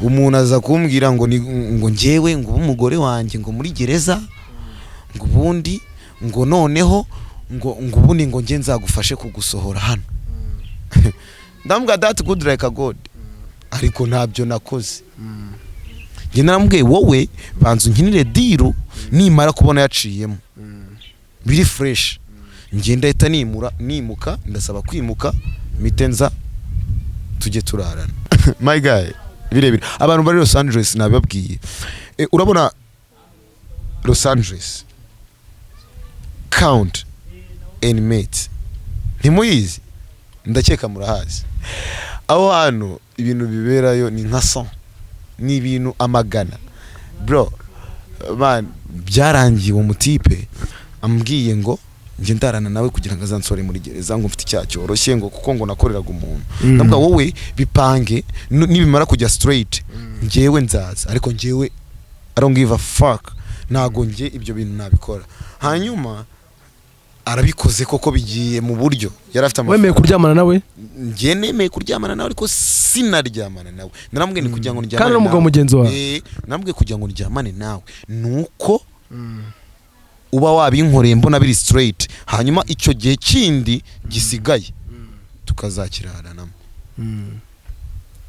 umuntu aza kumbwira ngo njyewe ngo umugore wanjye ngo muri gereza ngo ubundi ngo noneho ngo ubundi ngo nge nzagufashe kugusohora hano ndambwa that good like a god ariko ntabyo nakoze nge narambwiye wowe banzu nkinire diru nimara kubona yaciyemo biri fresh ngenda eta nimuka ndasaba kwimuka mitenza tujye turarana my guy birebire abantu bari Los Angeles nababwiye urabona Los Angeles count inmate ntimuyizi ndakeka murahazi aho hano ibintu biberayo ni nka 100 ni ibintu amagana bro man byarangiye umutipe ambwiye ngo nje ndarana nawe kugira ngo azansore muri gereza ngo mfite icyaha cyoroshye ngo kuko ngo nakoreraga umuntu ndabwa wowe bipange nibimara kujya straight ngewe nzaza ariko ngewe I don't give a fuck nago nge ibyo bintu nabikora hanyuma arabikoze koko bigiye mu buryo yarafite wemeye kuryamana nawe nge nemeye kuryamana nawe ariko sinaryamana nawe narambwiye ni kugira ngo ndyamane kandi n'umugabo mugenzi wawe narambwiye kugira ngo ndyamane nawe nuko uba wabinkoreye mbona biri straight hanyuma icyo gihe kindi gisigaye tukazakiraranamo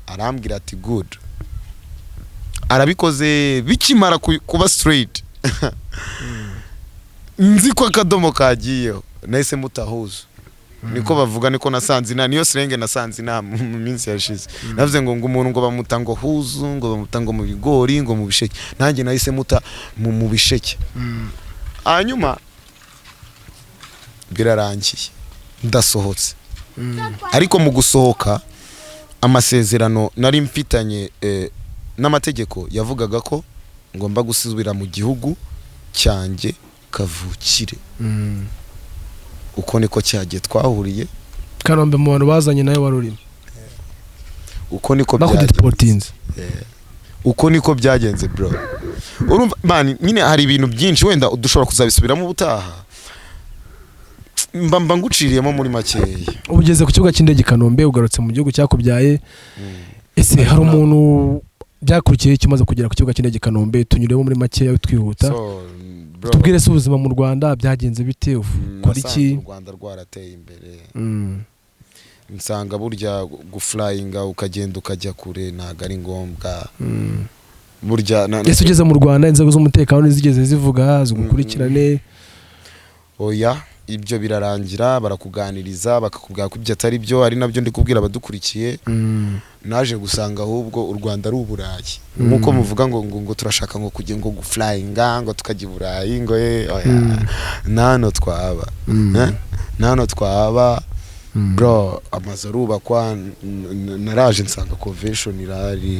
arambwira ati good arabikoze bikimara kuba straight nzi ko akadomo kagiyeho nahise mutahuza niko bavuga niko nasanze niyo sirenge nasanze mu minsi yashize navuze ngo umuntu ngo bamuta ngo huzu ngo bamuta ngo mu bigori ngo mu bisheke nanjye nahise muta mu bisheke hanyuma birarangiye ndasohotse ariko mu gusohoka amasezerano nari mfitanye n'amategeko yavugaga ko ngomba gusubira mu gihugu cyanjye kavukire uko niko cyagiye twahuriye Kanombe mu bantu bazanye nayo warurimo uko niko byagenze uko niko byagenze bro urumva man nyine hari ibintu byinshi wenda udushobora kuzabisubiramo ubutaha mba nguciriyemo muri makeya. Ugeze ku kibuga cy'indege i Kanombe ugarutse mu gihugu cyakubyaye. Ese hari umuntu byakurikiye kimaze kugera ku kibuga cy'indege i Kanombe tunyuremo muri makeya twihuta. Tubwire se ubuzima mu Rwanda byagenze bite ukora iki? U Rwanda rwarateye imbere. Nsanga burya guflyinga ukagenda ukajya kure ntago ari ngombwa. Burya ese ugeze mu Rwanda inzego z'umutekano nizigeze zivuga zigukurikirane? Oya, ibyo birarangira barakuganiriza bakakubwira ko ibyo atari byo, ari nabyo ndi kubwira abadukurikiye. Naje gusanga ahubwo u Rwanda ari uburayi. Nkuko muvuga ngo turashaka ngo kujya ngo guflyinga ngo tukajya i Burayi ngo oya. Nano twaba. Nano twaba. Bro, amazu arubakwa, naraje nsanga convention irari.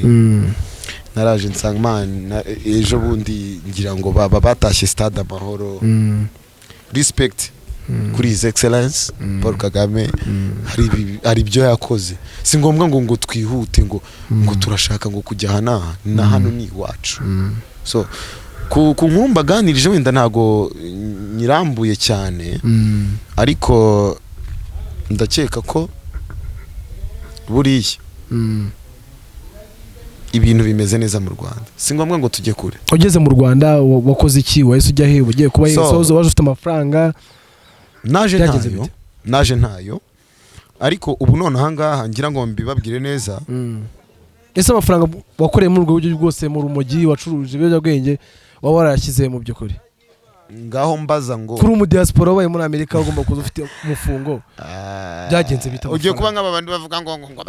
Naraje nsanga man ejo bundi ngira ngo baba batashye stade Amahoro. Respect kuri his excellence Paul Kagame. Hari ibyo yakoze. Si ngombwa ngo twihute ngo turashaka ngo kujya hana na hano ni iwacu. So ku nkumba ganirije wenda ntago nyirambuye cyane, ariko ndakeka ko buriya ibintu bimeze neza mu Rwanda. Si ngombwa ngo tujye kure. Ugeze mu Rwanda wakoze iki? Wahise ujya he? Ugiye kuba insozo waje ufite amafaranga? Naje ntayo ariko ubu none ahangaha ngira ngo mbibabwire neza. Ese amafaranga wakoreye muri urwo buryo bwose mu rumogi wacuruje ibiyobyabwenge waba warashyize mu by'ukuri? Ngaho mbaza ngo kuri mu diaspora wabaye muri Amerika ugomba kuza ufite umufungo. Byagenze bita ugiye kuba nk'abandi bavuga ngo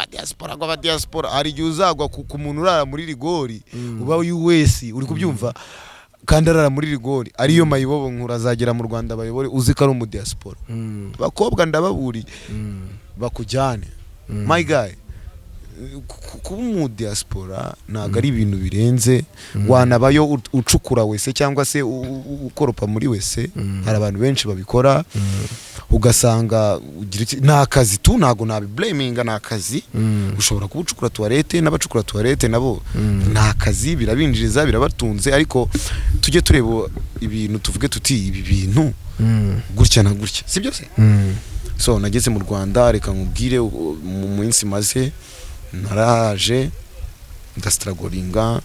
ba diaspora hari igihe uzagwa ku muntu urara muri rigori uba US uri kubyumva kandi arara muri rigori ariyo mayibobo nkura azagera mu Rwanda bayobore uzi ko ari mu diaspora. Bakobwa ndababuri bakujyane my guy. Kuba mu diaspora ntago ari ibintu birenze. Wanabayo ucukura wese cyangwa se ukoropa muri wese. Hari abantu benshi babikora ugasanga nta kazi tu, ntago nabi blaminga, nta kazi. Ushobora kuba ucukura toilette n'abacukura toilette nabo nta kazi, birabinjiriza birabatunze, ariko tujye tureba ibintu tuvuge tuti ibi bintu gutya na gutya, sibyo se? So nageze mu Rwanda, reka nkubwire mu minsi maze naraje ndastragolinga,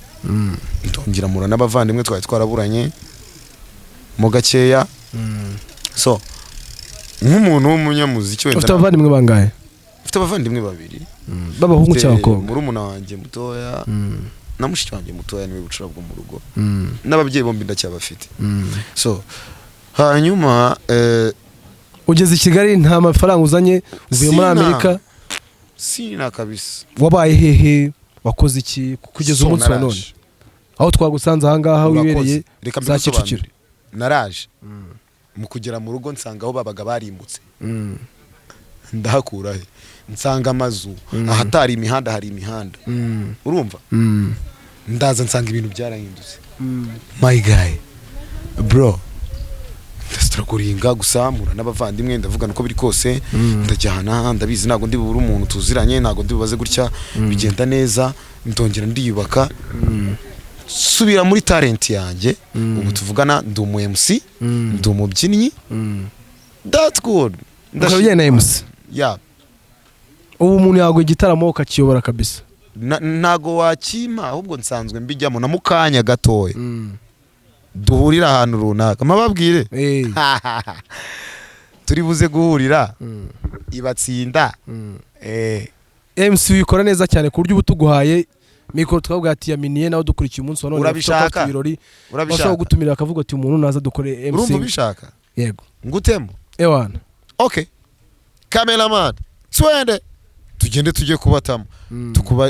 ndongera mura n'abavandimwe twari twaraburanye mo gakeya. So nk'umuntu w'umunyamuziki wenda ufite abavandimwe bangahe? Ufite abavandimwe babiri b'abahungu cy'abakobwa. Murumuna wanjye mutoya na mushiki wanjye mutoya niwe bucura bwo mu rugo, n'ababyeyi bombi ndacyabafite. So hanyuma ugeze i Kigali nta mafaranga uzanye, uvuye muri Amerika? Sina kabisa. Wabaye hehe? Wakoze iki kugeza umunsi wa none aho twagusanze ahangaha wibereye za Kicukiro? Naraje mu kugera mu rugo nsanga aho babaga barimbutse. Ndahakura he nsanga amazu ahatari imihanda hari imihanda. Urumva? Ndaza nsanga ibintu byarahindutse. My guy bro, ndastragolinga gusamura n'abavandimwe ndavuga nuko biri kose ndajyana, ndabizi nago ndi buri umuntu tuziranye, nago ndi bubaze gutya bigenda neza, ndongera ndiyubaka subira muri talent yanjye. Ubu tuvugana ndi umu MC, ndi umubyinnyi. That's good. Ndashobye na MC. Yeah. Ubu umuntu yago igitaramo ukakiyobora kabisa. Nago wakima ahubwo nsanzwe mbijyamo na mukanya gatoya. Duhurira ahantu runaka mababwire turi buze guhurira ibatsinda. MC wikora neza cyane ku buryo ubutuguhaye mikoro twabwa ati yaminiye nawe dukurikiye umunsi wa none urabishaka ibirori bashaka gutumira akavuga ati umuntu naza dukore MC. Urumva bishaka? Yego ngutemo ewana. Okay, cameraman twende tugende tujye kubatamo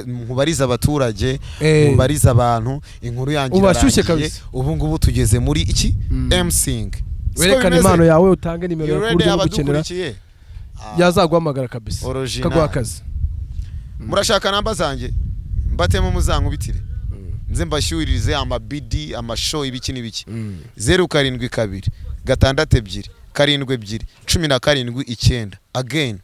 nkubariza abaturage, nkubariza abantu inkuru yanjye irangiye. Ubu ngubu tugeze muri iki MCing. Werekana impano yawe utange nimero yo kuryo gukenera yazaguhamagara kabisa kaguha akazi. Murashaka namba zanjye mbatemo muzankubitire nze mbashyuririze amabidi amashow ibiki n'ibiki. 072 6 2 7 2 17 again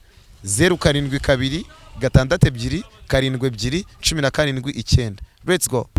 072 6 2 7 2 17. Let's go.